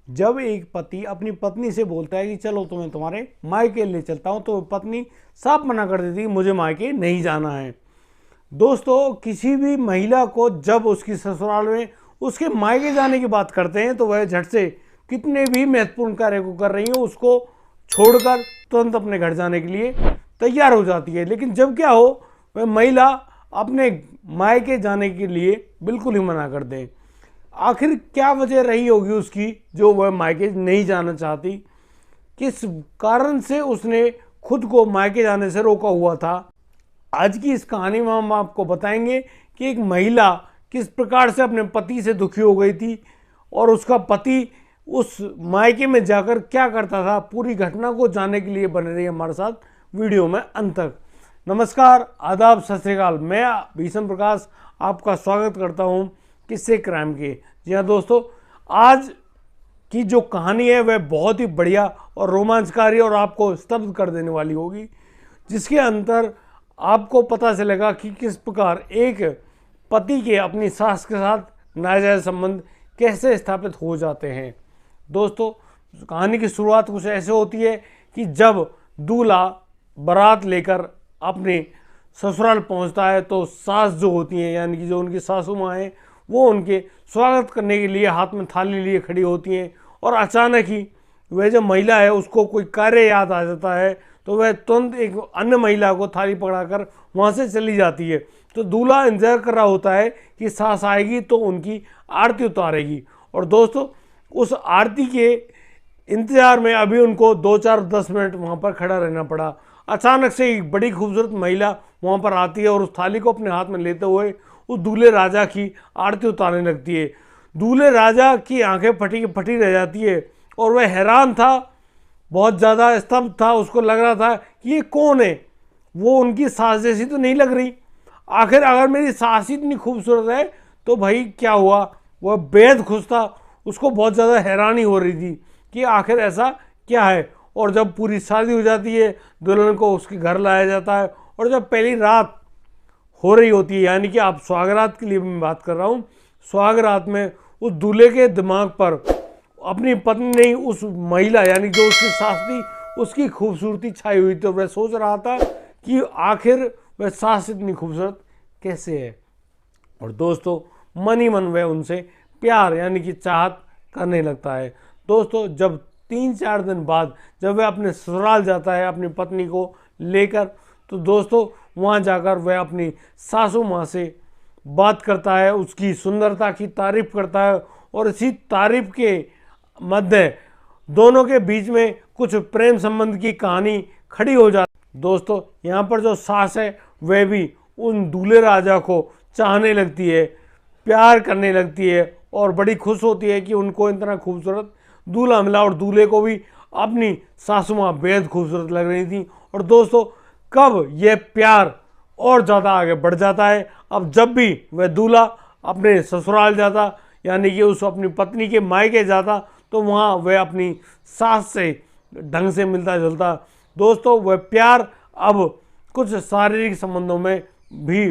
जब एक पति अपनी पत्नी से बोलता है कि चलो तुम्हें तुम्हारे मायके ले चलता हूं, तो पत्नी साफ मना कर देती है मुझे मायके नहीं जाना है। दोस्तों, किसी भी महिला को जब उसकी ससुराल में उसके मायके जाने की बात करते हैं तो वह झट से कितने भी महत्वपूर्ण कार्य को कर रही हो उसको छोड़कर तुरंत अपने घर जाने के लिए तैयार हो जाती है। लेकिन जब क्या हो, वह महिला अपने मायके जाने के लिए बिल्कुल ही मना कर दे। आखिर क्या वजह रही होगी उसकी जो वह मायके नहीं जाना चाहती? किस कारण से उसने खुद को मायके जाने से रोका हुआ था? आज की इस कहानी में हम आपको बताएंगे कि एक महिला किस प्रकार से अपने पति से दुखी हो गई थी और उसका पति उस मायके में जाकर क्या करता था। पूरी घटना को जानने के लिए बने रहिए हमारे साथ वीडियो में अंत तक। नमस्कार, आदाब, सत श्री अकाल। मैं भीषण प्रकाश आपका स्वागत करता हूं किस्से क्राइम के। जी हाँ दोस्तों, आज की जो कहानी है वह बहुत ही बढ़िया और रोमांचकारी और आपको स्तब्ध कर देने वाली होगी, जिसके अंतर आपको पता चलेगा कि किस प्रकार एक पति के अपनी सास के साथ नाजायज संबंध कैसे स्थापित हो जाते हैं। दोस्तों, कहानी की शुरुआत कुछ ऐसे होती है कि जब दूल्हा बारात लेकर अपने ससुराल पहुंचता है तो सास जो होती हैं, यानी कि जो उनकी सासू माँ हैं, वो उनके स्वागत करने के लिए हाथ में थाली लिए खड़ी होती हैं। और अचानक ही वह जो महिला है उसको कोई कार्य याद आ जाता है तो वह तुरंत एक अन्य महिला को थाली पकड़ाकर वहाँ से चली जाती है। तो दूल्हा इंतजार कर रहा होता है कि सास आएगी तो उनकी आरती उतारेगी। और दोस्तों, उस आरती के इंतजार में अभी उनको 2-4-10 मिनट वहाँ पर खड़ा रहना पड़ा। अचानक से एक बड़ी खूबसूरत महिला वहाँ पर आती है और उस थाली को अपने हाथ में लेते हुए उस दूल्हे राजा की आरती उतारने लगती है। दूल्हे राजा की आंखें फटी की फटी रह जाती है और वह हैरान था, बहुत ज़्यादा स्तब्ध था। उसको लग रहा था कि ये कौन है, वो उनकी सास जैसी तो नहीं लग रही। आखिर अगर मेरी सास ही इतनी खूबसूरत है तो भाई क्या हुआ। वह बेहद खुश था, उसको बहुत ज़्यादा हैरानी हो रही थी कि आखिर ऐसा क्या है। और जब पूरी शादी हो जाती है, दुल्हन को उसके घर लाया जाता है और जब पहली रात हो रही होती है, यानी कि आप सुहागरात के लिए मैं बात कर रहा हूँ, सुहागरात में उस दूल्हे के दिमाग पर अपनी पत्नी नहीं, उस महिला यानी जो उसकी सास थी, उसकी खूबसूरती छाई हुई। तो वह सोच रहा था कि आखिर वह सास इतनी खूबसूरत कैसे है। और दोस्तों, मन ही मन वह उनसे प्यार यानी कि चाहत करने लगता है। दोस्तों, जब 3-4 दिन बाद जब वह अपने ससुराल जाता है अपनी पत्नी को लेकर, तो दोस्तों वहाँ जाकर वह अपनी सासू माँ से बात करता है, उसकी सुंदरता की तारीफ करता है। और इसी तारीफ के मध्य दोनों के बीच में कुछ प्रेम संबंध की कहानी खड़ी हो जाती। दोस्तों, यहाँ पर जो सास है वह भी उन दूल्हे राजा को चाहने लगती है, प्यार करने लगती है और बड़ी खुश होती है कि उनको इतना खूबसूरत दूल्हा मिला। और दूल्हे को भी अपनी सासू माँ बेहद खूबसूरत लग रही थी। और दोस्तों, कब यह प्यार और ज़्यादा आगे बढ़ जाता है, अब जब भी वह दूल्हा अपने ससुराल जाता यानी कि उस अपनी पत्नी के मायके जाता तो वहाँ वह अपनी सास से ढंग से मिलता जुलता। दोस्तों, वह प्यार अब कुछ शारीरिक संबंधों में भी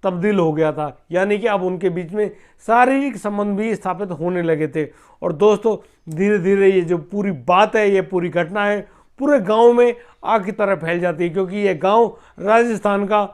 तब्दील हो गया था, यानी कि अब उनके बीच में शारीरिक संबंध भी स्थापित होने लगे थे। और दोस्तों, धीरे धीरे ये जो पूरी बात है, ये पूरी घटना है, पूरे गांव में आग की तरह फैल जाती है, क्योंकि ये गांव राजस्थान का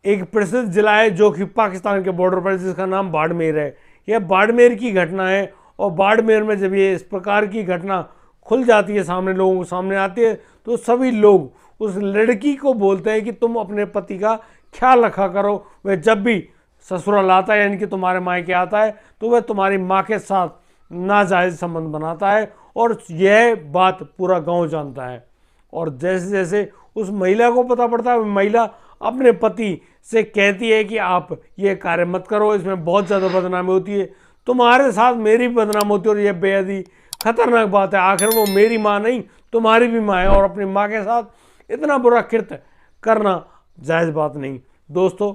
एक प्रसिद्ध जिला है जो कि पाकिस्तान के बॉर्डर पर, जिसका नाम बाड़मेर है। यह बाड़मेर की घटना है। और बाड़मेर में जब ये इस प्रकार की घटना खुल जाती है, सामने लोगों को सामने आती है, तो सभी लोग उस लड़की को बोलते हैं कि तुम अपने पति का ख्याल रखा करो। वह जब भी ससुराल आता है यानी कि तुम्हारे मायके आता है तो वह तुम्हारी माँ के साथ नाजायज संबंध बनाता है। और यह बात पूरा गांव जानता है। और जैसे जैसे उस महिला को पता पड़ता है, महिला अपने पति से कहती है कि आप ये कार्य मत करो, इसमें बहुत ज़्यादा बदनामी होती है, तुम्हारे साथ मेरी भी बदनाम होती है और यह बेहद ही खतरनाक बात है। आखिर वो मेरी माँ नहीं, तुम्हारी भी माँ है और अपनी माँ के साथ इतना बुरा कृत्य करना जायज़ बात नहीं। दोस्तों,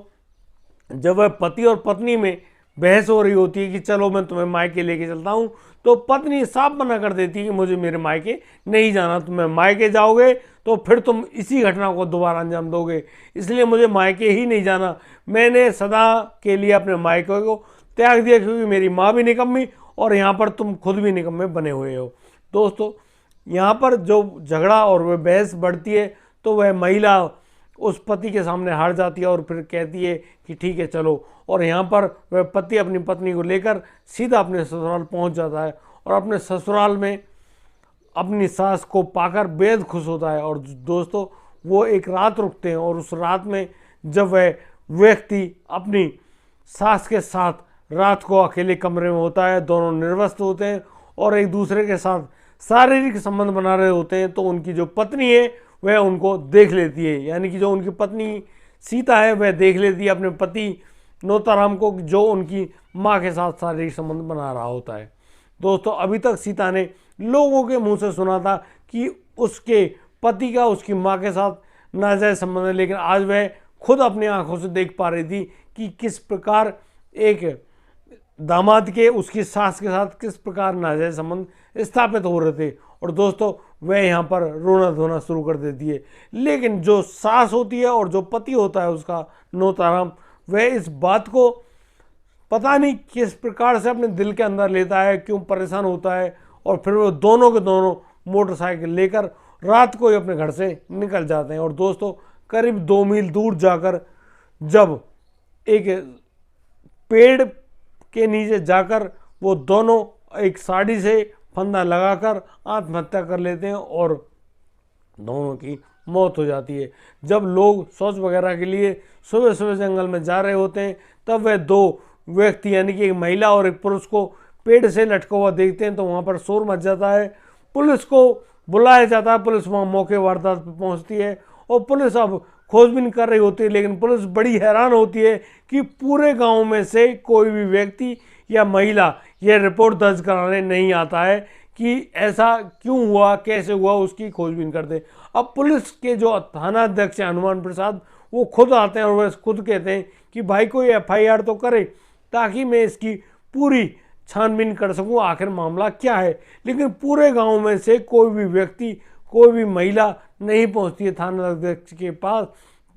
जब वह पति और पत्नी में बहस हो रही होती है कि चलो मैं तुम्हें मायके लेके चलता हूँ, तो पत्नी साफ मना कर देती है कि मुझे मेरे मायके नहीं जाना, तुम्हें मायके जाओगे तो फिर तुम इसी घटना को दोबारा अंजाम दोगे, इसलिए मुझे मायके ही नहीं जाना। मैंने सदा के लिए अपने मायके को त्याग दिया, क्योंकि मेरी माँ भी निकम्मी और यहाँ पर तुम खुद भी निकम्मे बने हुए हो। दोस्तों यहाँ पर जो झगड़ा और वह बहस बढ़ती है तो वह महिला उस पति के सामने हार जाती है और फिर कहती है कि ठीक है चलो, और यहाँ पर वह पति अपनी पत्नी को लेकर सीधा अपने ससुराल पहुँच जाता है और अपने ससुराल में अपनी सास को पाकर बेहद खुश होता है। और दोस्तों वो एक रात रुकते हैं और उस रात में जब वह व्यक्ति अपनी सास के साथ रात को अकेले कमरे में होता है, दोनों निर्वस्त्र होते हैं और एक दूसरे के साथ शारीरिक संबंध बना रहे होते हैं, तो उनकी जो पत्नी है वह उनको देख लेती है, यानी कि जो उनकी पत्नी सीता है वह देख लेती है अपने पति नौताराम को, जो उनकी माँ के साथ शारीरिक संबंध बना रहा होता है। दोस्तों अभी तक सीता ने लोगों के मुंह से सुना था कि उसके पति का उसकी माँ के साथ नाजायज संबंध है, लेकिन आज वह खुद अपनी आंखों से देख पा रही थी कि किस प्रकार एक दामाद के उसकी सास के साथ किस प्रकार नाजायज संबंध स्थापित हो रहे थे। और दोस्तों वह यहाँ पर रोना धोना शुरू कर देती है, लेकिन जो सास होती है और जो पति होता है उसका नौताराम, वह इस बात को पता नहीं किस प्रकार से अपने दिल के अंदर लेता है, क्यों परेशान होता है, और फिर वो दोनों के दोनों मोटरसाइकिल लेकर रात को ही अपने घर से निकल जाते हैं। और दोस्तों करीब 2 मील दूर जाकर जब एक पेड़ के नीचे जाकर वो दोनों एक साड़ी से फंदा लगाकर आत्महत्या कर लेते हैं और दोनों की मौत हो जाती है। जब लोग शौच वगैरह के लिए सुबह सुबह जंगल में जा रहे होते हैं तब वह 2 व्यक्ति यानी कि एक महिला और एक पुरुष को पेड़ से लटका हुआ देखते हैं, तो वहाँ पर शोर मच जाता है। पुलिस को बुलाया जाता है, पुलिस वहाँ मौके वारदात पर पहुँचती है और पुलिस अब खोजबीन कर रही होती है, लेकिन पुलिस बड़ी हैरान होती है कि पूरे गांव में से कोई भी व्यक्ति या महिला यह रिपोर्ट दर्ज कराने नहीं आता है कि ऐसा क्यों हुआ, कैसे हुआ, उसकी खोजबीन करते। अब पुलिस के जो थाना अध्यक्ष हैं हनुमान प्रसाद, वो खुद आते हैं और वह खुद कहते हैं कि भाई कोई FIR तो करे ताकि मैं इसकी पूरी छानबीन कर सकूं, आखिर मामला क्या है। लेकिन पूरे गांव में से कोई भी व्यक्ति, कोई भी महिला नहीं पहुंचती है थाना अध्यक्ष के पास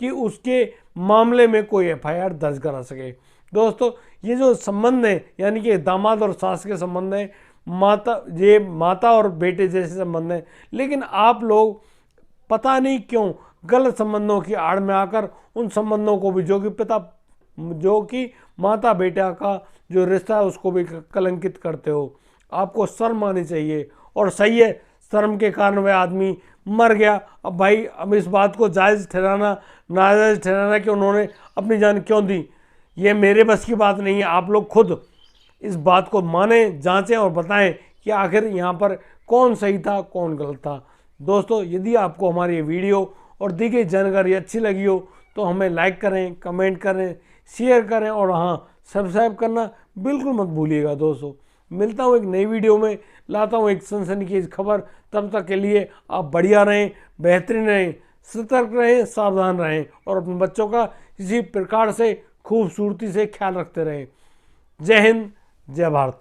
कि उसके मामले में कोई FIR दर्ज करा सके। दोस्तों ये जो संबंध है यानी कि दामाद और सास के संबंध है, माता और बेटे जैसे संबंध है, लेकिन आप लोग पता नहीं क्यों गलत संबंधों की आड़ में आकर उन संबंधों को भी जो कि माता बेटा का जो रिश्ता है उसको भी कलंकित करते हो। आपको शर्म आनी चाहिए। और सही है, शर्म के कारण वह आदमी मर गया। अब भाई अब इस बात को जायज़ ठहराना नाजायज़ ठहराना कि उन्होंने अपनी जान क्यों दी, ये मेरे बस की बात नहीं है। आप लोग खुद इस बात को मानें, जांचें और बताएं कि आखिर यहाँ पर कौन सही था कौन गलत था। दोस्तों यदि आपको हमारी ये वीडियो और दी गई जानकारी अच्छी लगी हो तो हमें लाइक करें, कमेंट करें, शेयर करें और हाँ सब्सक्राइब करना बिल्कुल मत भूलिएगा। दोस्तों मिलता हूँ एक नई वीडियो में, लाता हूँ एक सनसनीखेज खबर। तब तक के लिए आप बढ़िया रहें, बेहतरीन रहें, सतर्क रहें, सावधान रहें और अपने बच्चों का इसी प्रकार से खूबसूरती से ख्याल रखते रहें। जय हिंद, जय भारत।